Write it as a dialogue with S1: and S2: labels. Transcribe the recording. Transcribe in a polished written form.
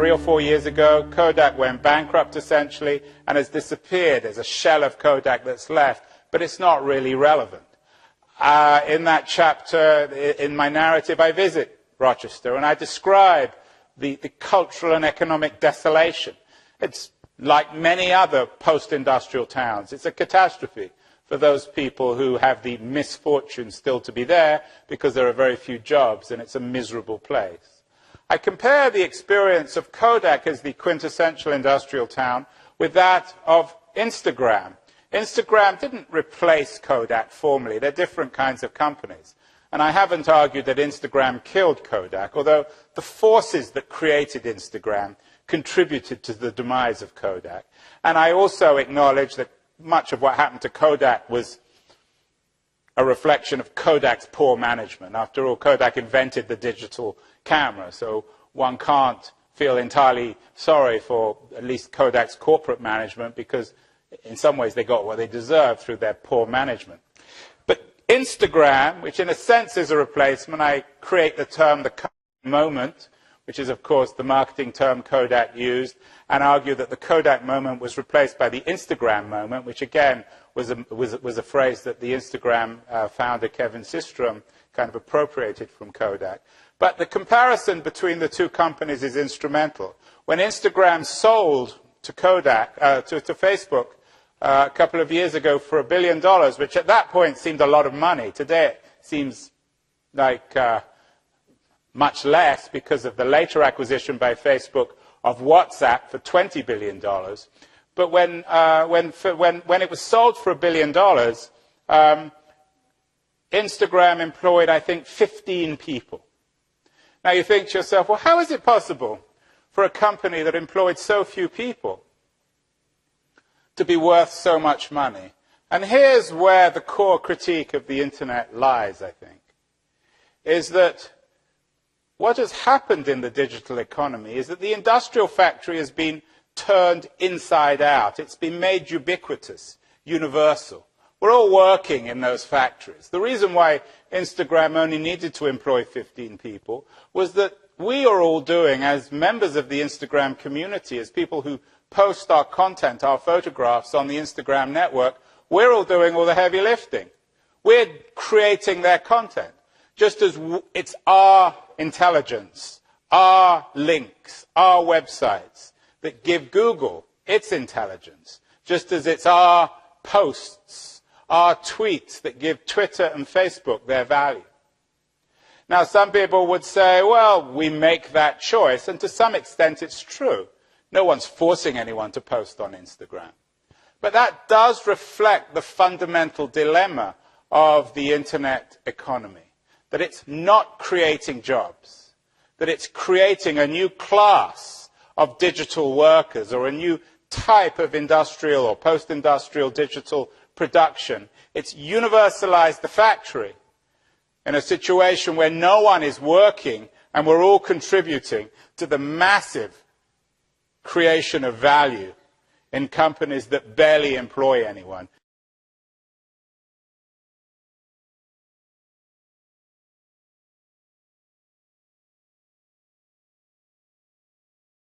S1: 3 or 4 years ago, Kodak went bankrupt essentially and has disappeared. There's a shell of Kodak that's left, but it's not really relevant. In that chapter, in my narrative, I visit Rochester and I describe the cultural and economic desolation. It's like many other post-industrial towns. It's a catastrophe for those people who have the misfortune still to be there because there are very few jobs and it's a miserable place. I compare the experience of Kodak as the quintessential industrial town with that of Instagram. Instagram didn't replace Kodak formally. They're different kinds of companies. And I haven't argued that Instagram killed Kodak, although the forces that created Instagram contributed to the demise of Kodak. And I also acknowledge that much of what happened to Kodak was a reflection of Kodak's poor management. After all, Kodak invented the digital camera, so one can't feel entirely sorry for at least Kodak's corporate management because in some ways they got what they deserved through their poor management. But Instagram, which in a sense is a replacement, I create the term the Kodak moment, which is of course the marketing term Kodak used, and argue that the Kodak moment was replaced by the Instagram moment, which again was a phrase that the Instagram founder Kevin Systrom kind of appropriated from Kodak. But the comparison between the two companies is instrumental. When Instagram sold to Kodak, to Facebook, a couple of years ago for $1 billion, which at that point seemed a lot of money. Today it seems like much less because of the later acquisition by Facebook of WhatsApp for $20 billion. But when it was sold for $1 billion, Instagram employed, I think, 15 people. Now you think to yourself, well, how is it possible for a company that employed so few people to be worth so much money? And here's where the core critique of the internet lies, I think, is that what has happened in the digital economy is that the industrial factory has been turned inside out. It's been made ubiquitous, universal. We're all working in those factories. The reason why Instagram only needed to employ 15 people was that we are all doing, as members of the Instagram community, as people who post our content, our photographs on the Instagram network, we're all doing all the heavy lifting. We're creating their content, just as it's our intelligence, our links, our websites that give Google its intelligence, just as it's our posts, our tweets that give Twitter and Facebook their value. Now, some people would say, well, we make that choice, and to some extent it's true. No one's forcing anyone to post on Instagram. But that does reflect the fundamental dilemma of the internet economy, that it's not creating jobs, that it's creating a new class of digital workers or a new type of industrial or post-industrial digital production. It's universalized the factory in a situation where no one is working and we're all contributing to the massive creation of value in companies that barely employ anyone.